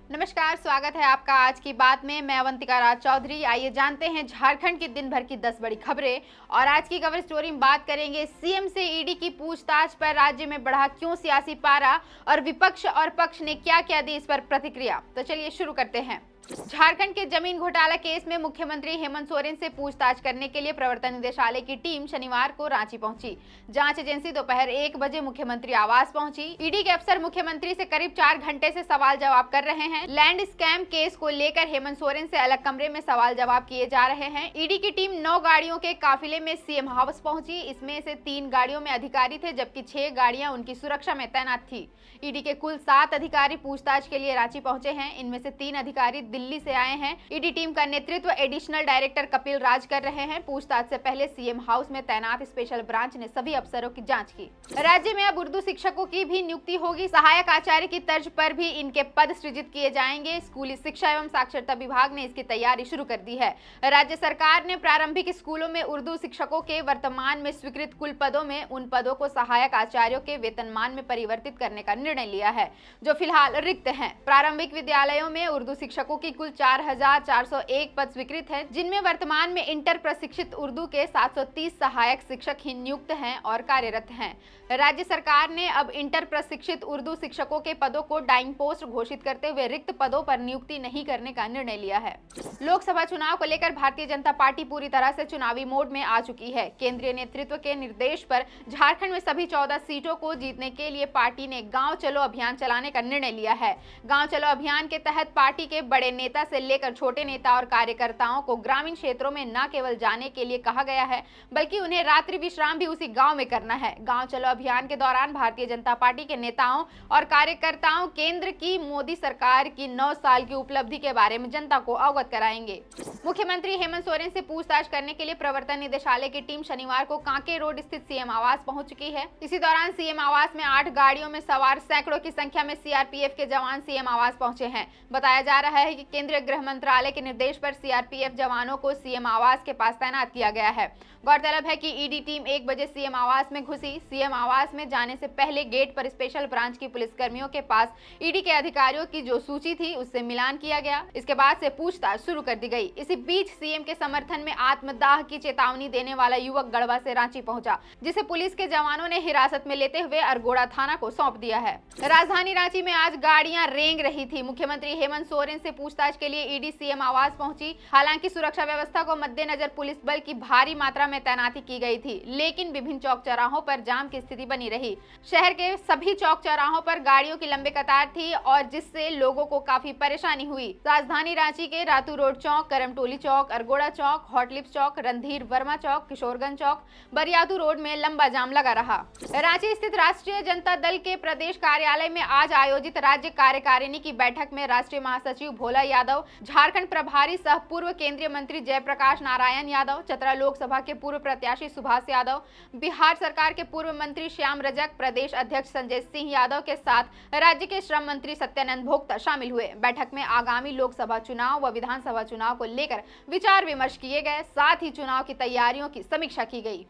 नमस्कार, स्वागत है आपका आज की बात में। मैं अवंतिका राज चौधरी। आइए जानते हैं झारखंड की दिन भर की 10 बड़ी खबरें। और आज की कवर स्टोरी में बात करेंगे सीएम से ईडी की पूछताछ पर राज्य में बढ़ा क्यों सियासी पारा, और विपक्ष और पक्ष ने क्या क्या दी इस पर प्रतिक्रिया। तो चलिए शुरू करते हैं। झारखंड के जमीन घोटाला केस में मुख्यमंत्री हेमंत सोरेन से पूछताछ करने के लिए प्रवर्तन निदेशालय की टीम शनिवार को रांची पहुंची। जांच एजेंसी दोपहर 1 बजे मुख्यमंत्री आवास पहुंची। ईडी के अफसर मुख्यमंत्री से करीब 4 घंटे से सवाल जवाब कर रहे हैं। लैंड स्कैम केस को लेकर हेमंत सोरेन से अलग कमरे में सवाल जवाब किए जा रहे हैं। ईडी की टीम 9 गाड़ियों के काफिले में सीएम हाउस पहुंची। इसमें से 3 गाड़ियों में अधिकारी थे, जबकि 6 गाड़ियां उनकी सुरक्षा में तैनात थी। ईडी के कुल 7 अधिकारी पूछताछ के लिए रांची पहुंचे हैं। इनमें से 3 अधिकारी दिल्ली से आए हैं। ईडी टीम का नेतृत्व एडिशनल डायरेक्टर कपिल राज कर रहे हैं। पूछताछ से पहले सीएम हाउस में तैनात स्पेशल ब्रांच ने सभी अफसरों की जांच की। राज्य में अब उर्दू शिक्षकों की भी नियुक्ति होगी। सहायक आचार्य की तर्ज पर भी इनके पद सृजित किए जाएंगे। स्कूली शिक्षा एवं साक्षरता विभाग ने इसकी तैयारी शुरू कर दी है। राज्य सरकार ने प्रारंभिक स्कूलों में उर्दू शिक्षकों के वर्तमान में स्वीकृत कुल पदों में उन पदों को सहायक आचार्यों के वेतनमान में परिवर्तित करने का निर्णय लिया है जो फिलहाल रिक्त हैं। प्रारंभिक विद्यालयों में उर्दू शिक्षकों की कुल 4,401 पद स्वीकृत हैं, जिनमें वर्तमान में इंटर प्रशिक्षित उर्दू के 730 सहायक शिक्षक ही नियुक्त हैं और कार्यरत हैं। राज्य सरकार ने अब इंटर प्रशिक्षित उर्दू शिक्षकों के पदों को डाइंग पोस्ट घोषित करते हुए रिक्त पदों पर नियुक्ति नहीं करने का निर्णय लिया है। लोकसभा चुनाव को लेकर भारतीय जनता पार्टी पूरी तरह से चुनावी मोड में आ चुकी है। केंद्रीय नेतृत्व के निर्देश पर झारखंड में सभी 14 सीटों को जीतने के लिए पार्टी ने गांव चलो अभियान चलाने का निर्णय लिया है। गांव चलो अभियान के तहत पार्टी के बड़े नेता से लेकर छोटे नेता और कार्यकर्ताओं को ग्रामीण क्षेत्रों में न केवल जाने के लिए कहा गया है, बल्कि उन्हें रात्रि विश्राम भी उसी गांव में करना है। गांव चलो अभियान के दौरान भारतीय जनता पार्टी के नेताओं और कार्यकर्ताओं केंद्र की मोदी सरकार की 9 साल की उपलब्धि के बारे में जनता को अवगत कराएंगे। मुख्यमंत्री हेमंत सोरेन से पूछताछ करने के लिए प्रवर्तन निदेशालय की टीम शनिवार को कांके रोड स्थित सीएम आवास पहुंच चुकी है। इसी दौरान सीएम आवास में 8 गाड़ियों में सवार सैकड़ों की संख्या में सीआरपीएफ के जवान सीएम आवास पहुंचे हैं। बताया जा रहा है कि केंद्रीय गृह मंत्रालय के निर्देश पर सीआरपीएफ जवानों को सीएम आवास के पास तैनात किया गया है। गौरतलब है कि ईडी टीम 1 बजे सीएम आवास में घुसी। सीएम आवास में जाने से पहले गेट पर स्पेशल ब्रांच की पुलिसकर्मियों के पास ईडी के अधिकारियों की जो सूची थी उससे मिलान किया गया। इसके बाद से पूछताछ शुरू कर दी गई। इसी बीच सीएम के समर्थन में आत्मदाह की चेतावनी देने वाला युवक गढ़वा से रांची पहुंचा, जिसे पुलिस के जवानों ने हिरासत में लेते हुए अरगोड़ा थाना को सौंप दिया है। राजधानी रांची में आज गाड़ियां रेंग रही थी। मुख्यमंत्री हेमंत सोरेन से पूछताछ के लिए ईडी सीएम आवास पहुंची। हालांकि सुरक्षा व्यवस्था को मद्देनजर पुलिस बल की भारी मात्रा में तैनाती की गई थी, लेकिन विभिन्न चौक चौराहों पर जाम की स्थिति बनी रही। शहर के सभी चौक चौराहों पर गाड़ियों की लंबी कतार थी और जिससे लोगों को काफी परेशानी हुई। राजधानी रांची के रातू रोड चौक, करमटोली चौक, अरगोड़ा चौक, हॉटलिप्स चौक, रणधीर वर्मा चौक, किशोरगंज चौक, बरियातू रोड में लंबा जाम लगा रहा। रांची स्थित राष्ट्रीय जनता दल के प्रदेश कार्यालय में आज आयोजित राज्य कार्यकारिणी की बैठक में राष्ट्रीय महासचिव भोला यादव, झारखंड प्रभारी सह पूर्व केंद्रीय मंत्री जयप्रकाश नारायण यादव, चतरा लोकसभा के पूर्व प्रत्याशी सुभाष यादव, बिहार सरकार के पूर्व मंत्री श्याम रजक, प्रदेश अध्यक्ष संजय सिंह यादव के साथ राज्य के श्रम मंत्री सत्यानंद भोक्ता शामिल हुए। बैठक में आगामी लोकसभा चुनाव व विधानसभा चुनाव को लेकर विचार विमर्श किए गए, साथ ही चुनाव की तैयारियों की समीक्षा की गई।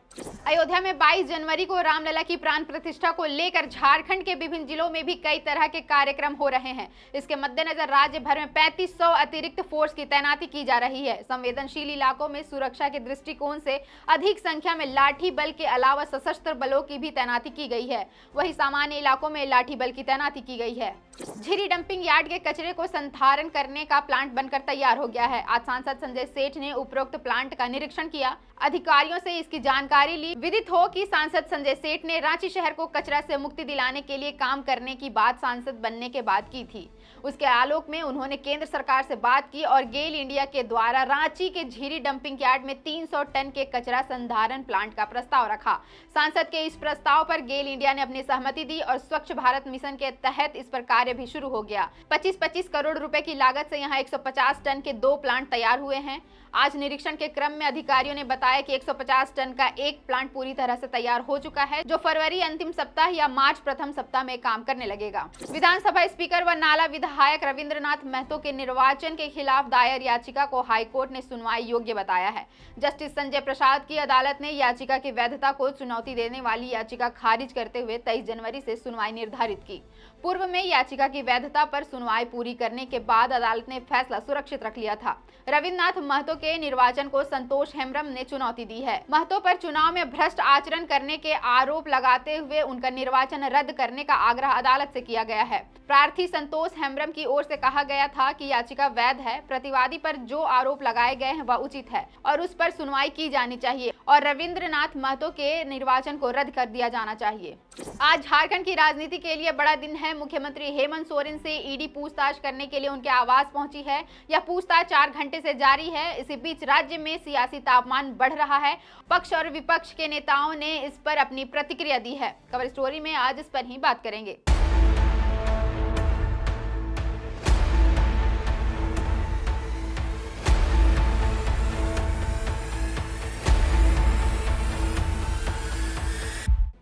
अयोध्या में 22 जनवरी को रामलला की प्राण प्रतिष्ठा को लेकर झारखंड के विभिन्न जिलों में भी कई तरह के कार्यक्रम हो रहे हैं। इसके मद्देनजर राज्य भर में 3500 अतिरिक्त फोर्स की तैनाती की जा रही है। संवेदनशील इलाकों में सुरक्षा के दृष्टिकोण से अधिक संख्या में लाठी बल के अलावा सशस्त्र बलों की भी तैनाती की गई है। वहीं सामान्य इलाकों में लाठी बल की तैनाती की गई है। झिरी डंपिंग यार्ड के कचरे को संधारण करने का प्लांट बनकर तैयार हो गया है। आज सांसद संजय सेठ ने उपरोक्त प्लांट का निरीक्षण किया, अधिकारियों से इसकी जानकारी ली। विदित हो कि सांसद संजय सेठ ने रांची शहर को कचरा से मुक्ति दिलाने के लिए काम करने की बात सांसद बनने के बाद की थी। उसके आलोक में उन्होंने केंद्र सरकार से बात की और गेल इंडिया के द्वारा रांची के झिरी डंपिंग यार्ड में 300 टन के कचरा संधारण प्लांट का प्रस्ताव रखा। सांसद के इस प्रस्ताव पर गेल इंडिया ने अपनी सहमति दी और स्वच्छ भारत मिशन के तहत इस पर कार्य भी शुरू हो गया। 25-25 करोड़ रुपए की लागत से यहाँ 150 टन के 2 प्लांट तैयार हुए हैं। आज निरीक्षण के क्रम में अधिकारियों ने बताया कि 150 टन का एक प्लांट पूरी तरह से तैयार हो चुका है, जो फरवरी अंतिम सप्ताह या मार्च प्रथम सप्ताह में काम करने लगेगा। विधानसभा स्पीकर व नाला विधायक रविंद्रनाथ महतो के निर्वाचन के खिलाफ दायर याचिका को हाईकोर्ट ने सुनवाई योग्य बताया है। जस्टिस संजय प्रसाद की अदालत ने याचिका की वैधता को चुनौती देने वाली याचिका खारिज करते हुए 23 जनवरी से सुनवाई निर्धारित की। पूर्व में याचिका की वैधता पर सुनवाई पूरी करने के बाद अदालत ने फैसला सुरक्षित रख लिया था। रविन्द्रनाथ महतो के निर्वाचन को संतोष हेम्ब्रम ने चुनौती दी है। महतो पर चुनाव में भ्रष्ट आचरण करने के आरोप लगाते हुए उनका निर्वाचन रद्द करने का आग्रह अदालत से किया गया है। प्रार्थी संतोष हेम्ब्रम की ओर से कहा गया था कि याचिका वैध है, प्रतिवादी पर जो आरोप लगाए गए हैं वह उचित है और उस पर सुनवाई की जानी चाहिए और रविन्द्रनाथ महतो के निर्वाचन को रद्द कर दिया जाना चाहिए। आज झारखंड की राजनीति के लिए बड़ा दिन है। मुख्यमंत्री हेमंत सोरेन से ईडी पूछताछ करने के लिए उनके आवास पहुंची है। यह पूछताछ 4 घंटे से जारी है। इसी बीच राज्य में सियासी तापमान बढ़ रहा है। पक्ष और विपक्ष के नेताओं ने इस पर अपनी प्रतिक्रिया दी है। कवर स्टोरी में आज इस पर ही बात करेंगे।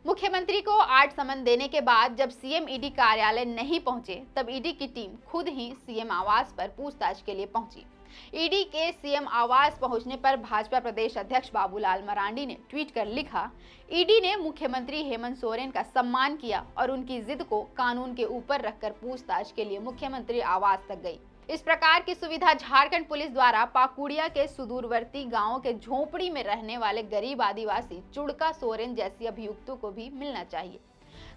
मुख्यमंत्री को 8 समन देने के बाद जब सीएम ईडी कार्यालय नहीं पहुंचे, तब ईडी की टीम खुद ही सीएम आवास पर पूछताछ के लिए पहुंची। ईडी के सीएम आवास पहुंचने पर भाजपा प्रदेश अध्यक्ष बाबूलाल मरांडी ने ट्वीट कर लिखा, ईडी ने मुख्यमंत्री हेमंत सोरेन का सम्मान किया और उनकी जिद को कानून के ऊपर रखकर पूछताछ के लिए मुख्यमंत्री आवास तक गई। इस प्रकार की सुविधा झारखंड पुलिस द्वारा पाकुड़िया के सुदूरवर्ती गांवों के झोपड़ी में रहने वाले गरीब आदिवासी चुड़का सोरेन जैसी अभियुक्तों को भी मिलना चाहिए।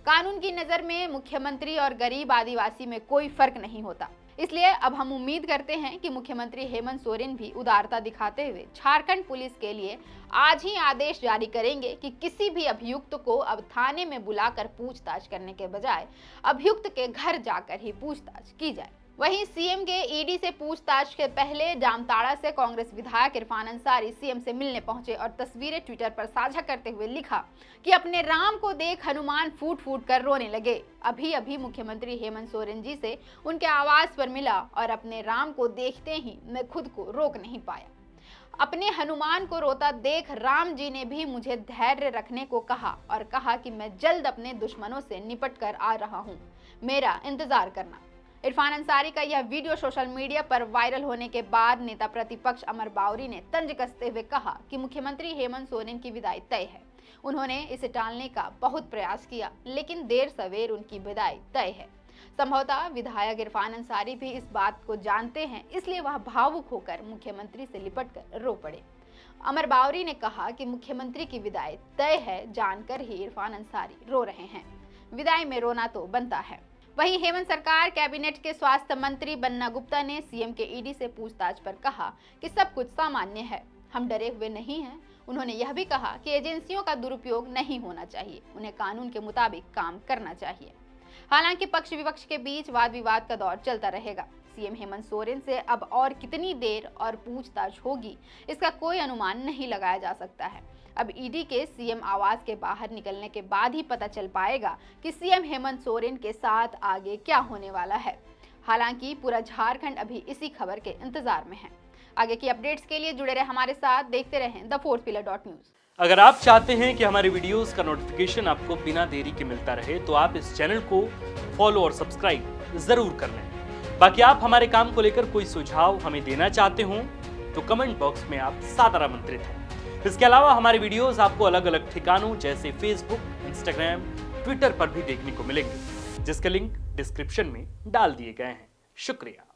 कानून की नजर में मुख्यमंत्री और गरीब आदिवासी में कोई फर्क नहीं होता। इसलिए अब हम उम्मीद करते हैं कि मुख्यमंत्री हेमंत सोरेन भी उदारता दिखाते हुए झारखंड पुलिस के लिए आज ही आदेश जारी करेंगे कि किसी भी अभियुक्त को अब थाने में बुलाकर पूछताछ करने के बजाय अभियुक्त के घर जाकर ही पूछताछ की जाए। वहीं सीएम के ईडी से पूछताछ के पहले जामताड़ा से कांग्रेस विधायक इरफान अंसारी सीएम से मिलने पहुंचे और तस्वीरें ट्विटर पर साझा करते हुए लिखा कि अपने राम को देख हनुमान फूट फूट कर रोने लगे। अभी अभी मुख्यमंत्री हेमंत सोरेन जी से उनके आवास पर मिला और अपने राम को देखते ही मैं खुद को रोक नहीं पाया। अपने हनुमान को रोता देख राम जी ने भी मुझे धैर्य रखने को कहा और कहा कि मैं जल्द अपने दुश्मनों से निपट कर आ रहा हूँ, मेरा इंतजार करना। इरफान अंसारी का यह वीडियो सोशल मीडिया पर वायरल होने के बाद नेता प्रतिपक्ष अमर बावरी ने तंज कसते हुए कहा कि मुख्यमंत्री हेमंत सोरेन की विदाई तय है। उन्होंने इसे टालने का बहुत प्रयास किया, लेकिन देर सवेर उनकी विदाई तय है। संभवतः विधायक इरफान अंसारी भी इस बात को जानते हैं, इसलिए वह भावुक होकर मुख्यमंत्री से लिपटकर रो पड़े। अमर बावरी ने कहा कि मुख्यमंत्री की विदाई तय है जानकर ही इरफान अंसारी रो रहे हैं। विदाई में रोना तो बनता है। वहीं हेमंत सरकार कैबिनेट के स्वास्थ्य मंत्री बन्ना गुप्ता ने सीएम के ईडी से पूछताछ पर कहा कि सब कुछ सामान्य है, हम डरे हुए नहीं हैं। उन्होंने यह भी कहा कि एजेंसियों का दुरुपयोग नहीं होना चाहिए, उन्हें कानून के मुताबिक काम करना चाहिए। हालांकि पक्ष विपक्ष के बीच वाद विवाद का दौर चलता रहेगा। सीएम हेमंत सोरेन से अब और कितनी देर और पूछताछ होगी, इसका कोई अनुमान नहीं लगाया जा सकता है। अब ईडी के सीएम आवास के बाहर निकलने के बाद ही पता चल पाएगा कि सीएम हेमंत सोरेन के साथ आगे क्या होने वाला है। हालांकि पूरा झारखंड अभी इसी खबर के इंतजार में है। आगे की अपडेट्स के लिए जुड़े रहे हमारे साथ, देखते रहें thefourthpillar.news। अगर आप चाहते हैं कि हमारे वीडियोस का नोटिफिकेशन आपको बिना देरी के मिलता रहे, तो आप इस चैनल को फॉलो और सब्सक्राइब जरूर कर लें। बाकी आप हमारे काम को लेकर कोई सुझाव हमें देना चाहते हो तो कमेंट बॉक्स में आप सादर आमंत्रित हैं। इसके अलावा हमारे वीडियोस आपको अलग अलग ठिकानों जैसे फेसबुक, इंस्टाग्राम, ट्विटर पर भी देखने को मिलेंगे, जिसके लिंक डिस्क्रिप्शन में डाल दिए गए हैं। शुक्रिया।